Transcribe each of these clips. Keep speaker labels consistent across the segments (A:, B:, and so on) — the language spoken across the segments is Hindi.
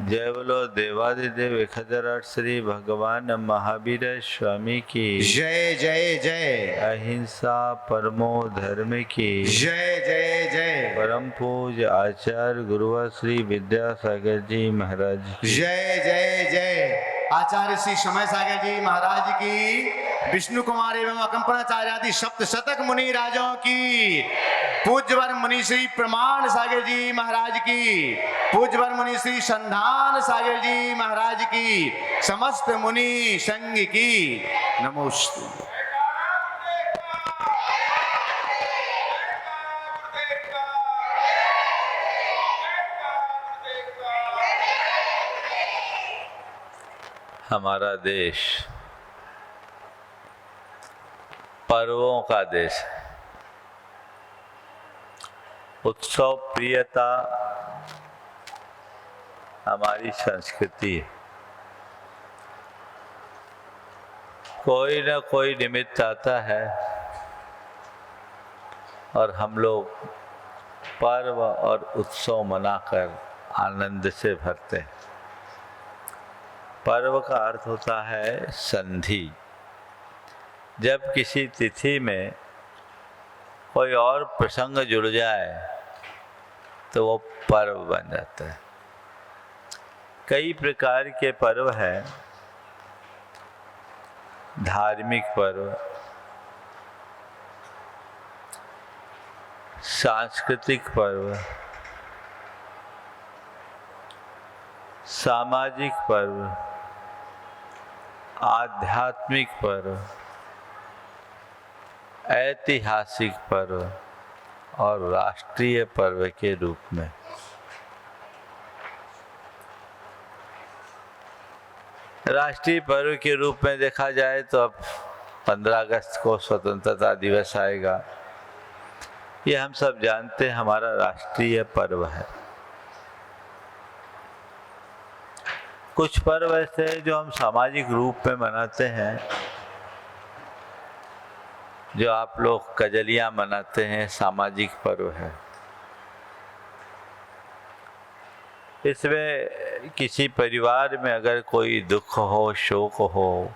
A: जय बोलो देवादिदेव 1008 श्री भगवान महावीर स्वामी की
B: जय जय जय।
A: अहिंसा परमो धर्म की
B: जय जय जय।
A: परम पूज आचार्य गुरुवर श्री विद्यासागर जी महाराज
B: जय जय जय। आचार्य श्री समय सागर जी महाराज की, विष्णु कुमार एवं अकंपनाचार्य आदि सप्त शतक मुनि राजों की, पूज्यवर मुनि श्री प्रमाण सागर जी महाराज की, पूज्यवर मुनि श्री संधान सागर जी महाराज की, समस्त मुनि संघ की नमोस्तु।
A: हमारा देश पर्वों का देश है। उत्सव प्रियता हमारी संस्कृति है। कोई न कोई निमित्त आता है और हम लोग पर्व और उत्सव मनाकर आनंद से भरते हैं। पर्व का अर्थ होता है संधि। जब किसी तिथि में कोई और प्रसंग जुड़ जाए तो वो पर्व बन जाता है। कई प्रकार के पर्व हैं। धार्मिक पर्व, सांस्कृतिक पर्व, सामाजिक पर्व, आध्यात्मिक पर्व, ऐतिहासिक पर्व और राष्ट्रीय पर्व के रूप में। राष्ट्रीय पर्व के रूप में देखा जाए तो अब 15 अगस्त को स्वतंत्रता दिवस आएगा। ये हम सब जानते हैं, हमारा राष्ट्रीय पर्व है। कुछ पर्व ऐसे हैं जो हम सामाजिक रूप में मनाते हैं। जो आप लोग कजलियां मनाते हैं, सामाजिक पर्व है। इसमें किसी परिवार में अगर कोई दुख हो, शोक हो,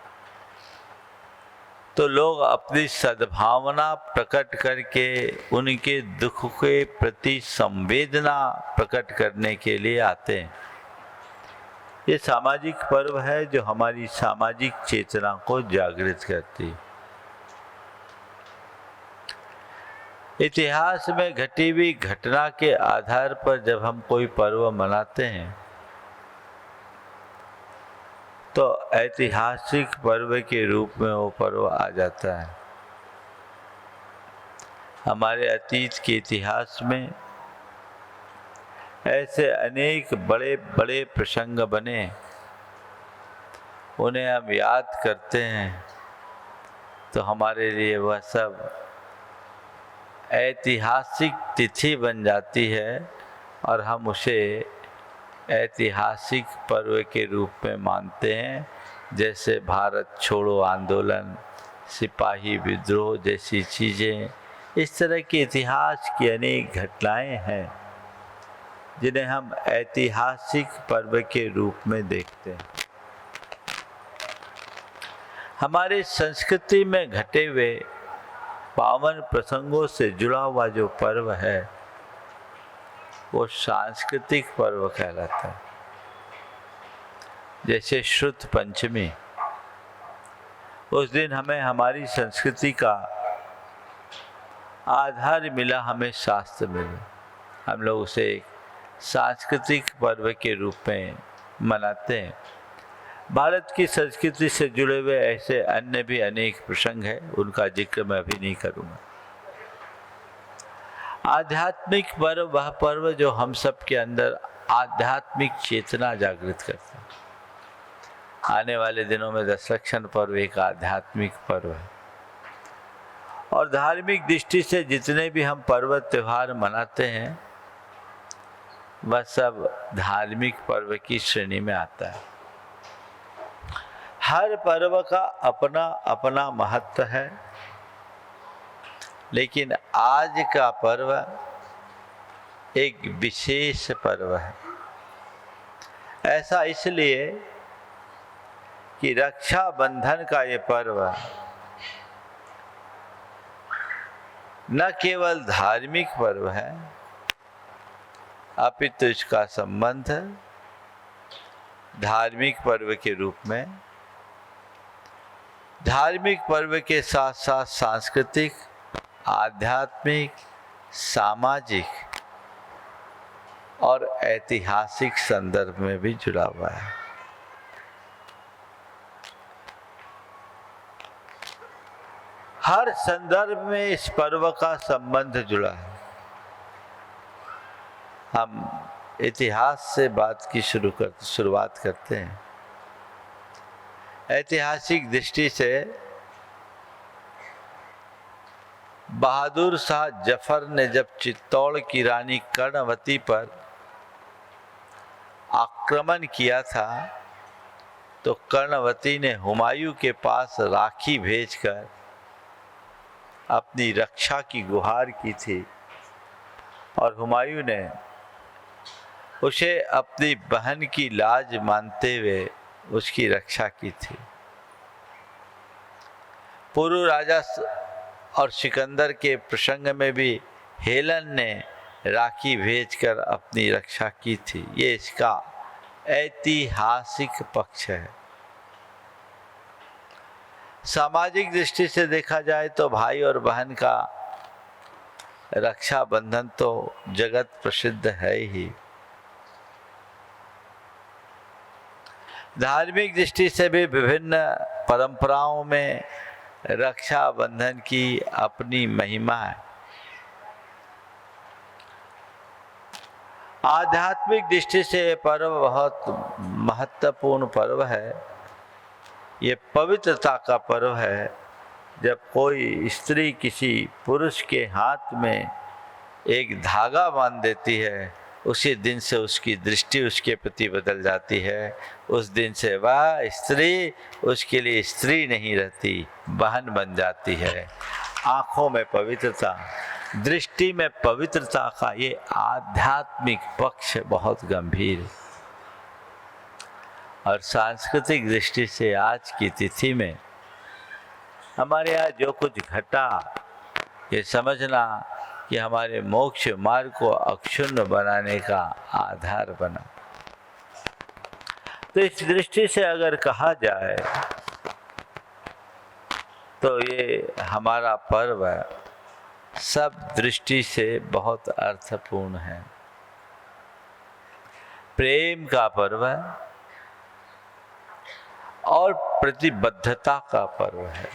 A: तो लोग अपनी सद्भावना प्रकट करके उनके दुख के प्रति संवेदना प्रकट करने के लिए आते हैं। ये सामाजिक पर्व है जो हमारी सामाजिक चेतना को जागृत करती है। इतिहास में घटी हुई घटना के आधार पर जब हम कोई पर्व मनाते हैं तो ऐतिहासिक पर्व के रूप में वो पर्व आ जाता है। हमारे अतीत के इतिहास में ऐसे अनेक बड़े बड़े प्रसंग बने, उन्हें हम याद करते हैं तो हमारे लिए वह सब ऐतिहासिक तिथि बन जाती है और हम उसे ऐतिहासिक पर्व के रूप में मानते हैं। जैसे भारत छोड़ो आंदोलन, सिपाही विद्रोह जैसी चीज़ें, इस तरह के इतिहास की अनेक घटनाएं हैं जिन्हें हम ऐतिहासिक पर्व के रूप में देखते हैं। हमारी संस्कृति में घटे हुए पावन प्रसंगों से जुड़ा हुआ जो पर्व है वो सांस्कृतिक पर्व कहलाता है। जैसे शुद्ध पंचमी, उस दिन हमें हमारी संस्कृति का आधार मिला, हमें शास्त्र मिले। हम लोग उसे एक सांस्कृतिक पर्व के रूप में मनाते हैं। भारत की संस्कृति से जुड़े हुए ऐसे अन्य भी अनेक प्रसंग हैं, उनका जिक्र मैं अभी नहीं करूँगा। आध्यात्मिक पर्व वह पर्व जो हम सब के अंदर आध्यात्मिक चेतना जागृत करता है। आने वाले दिनों में दशलक्षण पर्व एक आध्यात्मिक पर्व है। और धार्मिक दृष्टि से जितने भी हम पर्व त्योहार मनाते हैं वह सब धार्मिक पर्व की श्रेणी में आता है। हर पर्व का अपना अपना महत्व है, लेकिन आज का पर्व एक विशेष पर्व है। ऐसा इसलिए कि रक्षा बंधन का ये पर्व न केवल धार्मिक पर्व है, अपितु इसका संबंध धार्मिक पर्व के रूप में धार्मिक पर्व के साथ साथ सांस्कृतिक, आध्यात्मिक, सामाजिक और ऐतिहासिक संदर्भ में भी जुड़ा हुआ है। हर संदर्भ में इस पर्व का संबंध जुड़ा है। हम इतिहास से बात की शुरुआत करते हैं। ऐतिहासिक दृष्टि से बहादुर शाह जफर ने जब चित्तौड़ की रानी कर्णवती पर आक्रमण किया था तो कर्णवती ने हुमायूं के पास राखी भेजकर अपनी रक्षा की गुहार की थी और हुमायूं ने उसे अपनी बहन की लाज मानते हुए उसकी रक्षा की थी। पूर्व राजा और सिकंदर के प्रसंग में भी हेलन ने राखी भेजकर अपनी रक्षा की थी। ये इसका ऐतिहासिक पक्ष है। सामाजिक दृष्टि से देखा जाए तो भाई और बहन का रक्षा बंधन तो जगत प्रसिद्ध है ही। धार्मिक दृष्टि से भी विभिन्न परंपराओं में रक्षा बंधन की अपनी महिमा है। आध्यात्मिक दृष्टि से ये पर्व बहुत महत्वपूर्ण पर्व है। ये पवित्रता का पर्व है। जब कोई स्त्री किसी पुरुष के हाथ में एक धागा बांध देती है, उसी दिन से उसकी दृष्टि उसके प्रति बदल जाती है। उस दिन से वह स्त्री उसके लिए स्त्री नहीं रहती, बहन बन जाती है। आँखों में पवित्रता, दृष्टि में पवित्रता का ये आध्यात्मिक पक्ष बहुत गंभीर है। और सांस्कृतिक दृष्टि से आज की तिथि में हमारे यहाँ जो कुछ घटा, ये समझना कि हमारे मोक्ष मार्ग को अक्षुण्ण बनाने का आधार बना। तो इस दृष्टि से अगर कहा जाए तो ये हमारा पर्व सब दृष्टि से बहुत अर्थपूर्ण है। प्रेम का पर्व है और प्रतिबद्धता का पर्व है।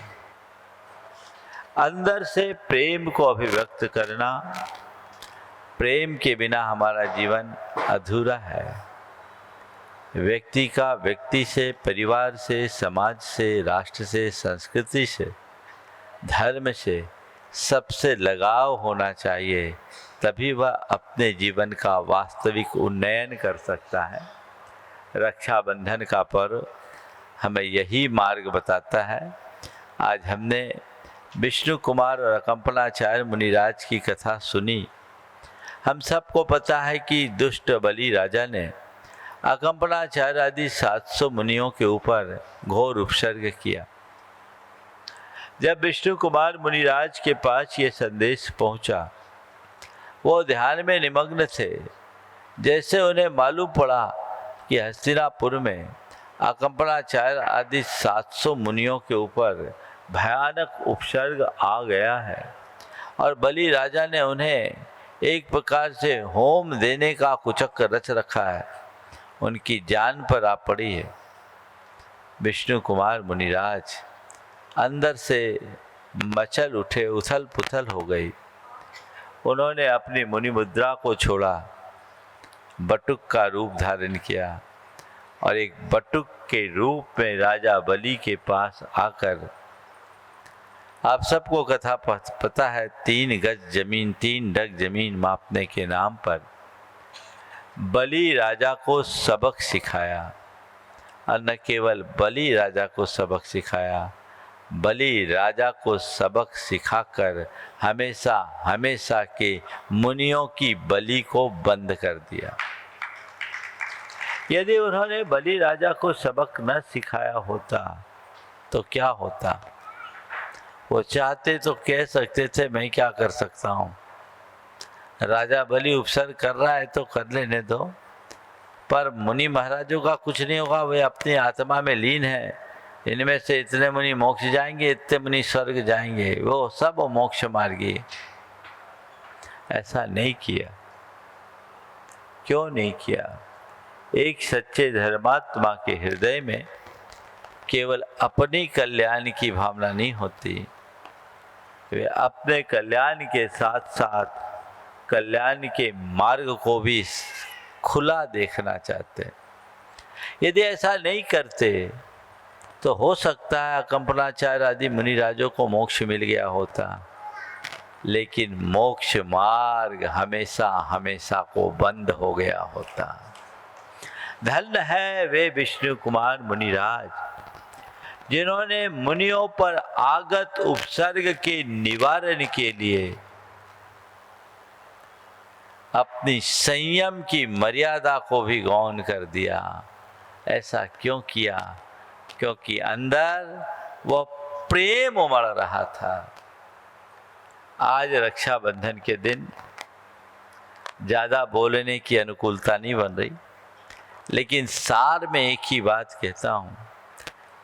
A: अंदर से प्रेम को अभिव्यक्त करना, प्रेम के बिना हमारा जीवन अधूरा है। व्यक्ति का व्यक्ति से, परिवार से, समाज से, राष्ट्र से, संस्कृति से, धर्म से सबसे लगाव होना चाहिए, तभी वह अपने जीवन का वास्तविक उन्नयन कर सकता है। रक्षाबंधन का पर्व हमें यही मार्ग बताता है। आज हमने विष्णु कुमार और अकंपनाचार्य मुनिराज की कथा सुनी। हम सबको पता है कि दुष्ट बलि राजा ने अकंपनाचार्य आदि 700 मुनियों के ऊपर घोर उपसर्ग किया। जब विष्णु कुमार मुनिराज के पास ये संदेश पहुंचा, वो ध्यान में निमग्न थे। जैसे उन्हें मालूम पड़ा कि हस्तिनापुर में अकंपनाचार्य आदि 700 मुनियों के ऊपर भयानक उपसर्ग आ गया है और बलि राजा ने उन्हें एक प्रकार से होम देने का कुचक रच रखा है, उनकी जान पर आ पड़ी है। विष्णु कुमार मुनिराज अंदर से मचल उठे, उथल पुथल हो गई। उन्होंने अपनी मुनि मुद्रा को छोड़ा, बटुक का रूप धारण किया और एक बटुक के रूप में राजा बलि के पास आकर, आप सबको कथा पता है, 3 गज जमीन, 3 डग जमीन मापने के नाम पर बलि राजा को सबक सिखाया। और न केवल बलि राजा को सबक सिखाया, बलि राजा को सबक सिखाकर हमेशा हमेशा के मुनियों की बलि को बंद कर दिया। यदि उन्होंने बलि राजा को सबक न सिखाया होता तो क्या होता? वो चाहते तो कह सकते थे मैं क्या कर सकता हूँ, राजा बलि उपसर्ग कर रहा है तो कर लेने दो, पर मुनि महाराजों का कुछ नहीं होगा, वे अपनी आत्मा में लीन है। इनमें से इतने मुनि मोक्ष जाएंगे, इतने मुनि स्वर्ग जाएंगे, वो सब मोक्ष मार्गी। ऐसा नहीं किया। क्यों नहीं किया? एक सच्चे धर्मात्मा के हृदय में केवल अपनी कल्याण की भावना नहीं होती, वे अपने कल्याण के साथ साथ कल्याण के मार्ग को भी खुला देखना चाहते हैं। यदि ऐसा नहीं करते तो हो सकता है कंपनाचार्य आदि मुनिराजों को मोक्ष मिल गया होता, लेकिन मोक्ष मार्ग हमेशा हमेशा को बंद हो गया होता। धन्य है वे विष्णु कुमार मुनिराज जिन्होंने मुनियों पर आगत उपसर्ग के निवारण के लिए अपनी संयम की मर्यादा को भी गौण कर दिया। ऐसा क्यों किया? क्योंकि अंदर वह प्रेम उमड़ रहा था। आज रक्षाबंधन के दिन ज़्यादा बोलने की अनुकूलता नहीं बन रही, लेकिन सार में एक ही बात कहता हूँ,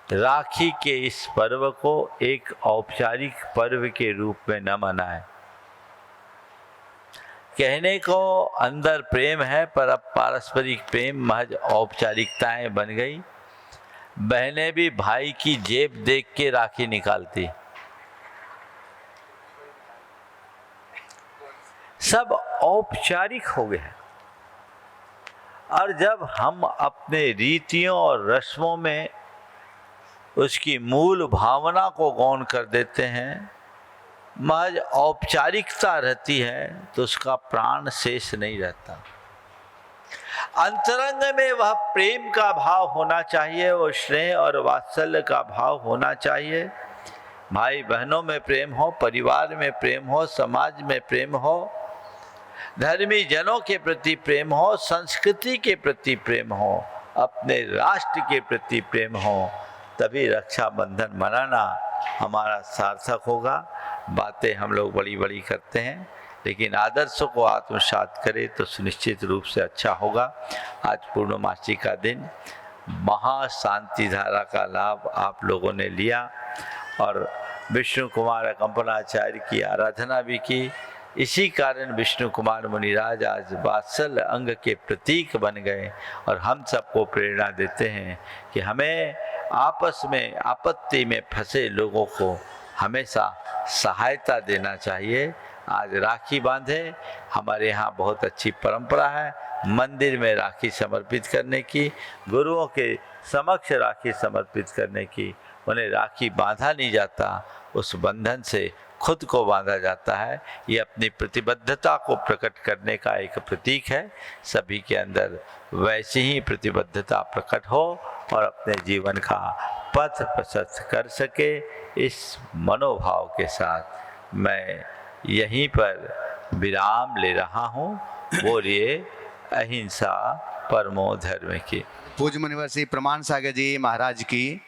A: राखी के इस पर्व को एक औपचारिक पर्व के रूप में न मनाएं। कहने को अंदर प्रेम है, पर अब पारस्परिक प्रेम महज औपचारिकताएं बन गई। बहनें भी भाई की जेब देख के राखी निकालती, सब औपचारिक हो गए। और जब हम अपने रीतियों और रस्मों में उसकी मूल भावना को गौण कर देते हैं, महज औपचारिकता रहती है, तो उसका प्राण शेष नहीं रहता। अंतरंग में वह प्रेम का भाव होना चाहिए, और स्नेह और वात्सल्य का भाव होना चाहिए। भाई बहनों में प्रेम हो, परिवार में प्रेम हो, समाज में प्रेम हो, धर्मी जनों के प्रति प्रेम हो, संस्कृति के प्रति प्रेम हो, अपने राष्ट्र के प्रति प्रेम हो, तभी रक्षाबंधन मनाना हमारा सार्थक होगा। बातें हम लोग बड़ी बड़ी करते हैं, लेकिन आदर्शों को आत्मसात करें तो सुनिश्चित रूप से अच्छा होगा। आज पूर्णमासी का दिन, महाशांति धारा का लाभ आप लोगों ने लिया और विष्णु कुमार कंपनाचार्य की आराधना भी की। इसी कारण विष्णु कुमार मुनिराज आज वात्सल्य अंग के प्रतीक बन गए और हम सबको प्रेरणा देते हैं कि हमें आपस में आपत्ति में फंसे लोगों को हमेशा सहायता देना चाहिए। आज राखी बांधे, हमारे यहाँ बहुत अच्छी परंपरा है मंदिर में राखी समर्पित करने की, गुरुओं के समक्ष राखी समर्पित करने की। उन्हें राखी बांधा नहीं जाता, उस बंधन से खुद को बांधा जाता है। ये अपनी प्रतिबद्धता को प्रकट करने का एक प्रतीक है। सभी के अंदर वैसी ही प्रतिबद्धता प्रकट हो और अपने जीवन का पथ प्रशस्त कर सके, इस मनोभाव के साथ मैं यहीं पर विराम ले रहा हूँ। बोलिए अहिंसा परमो धर्म की।
B: पूज्य मुनिवर श्री प्रमाण सागर जी महाराज की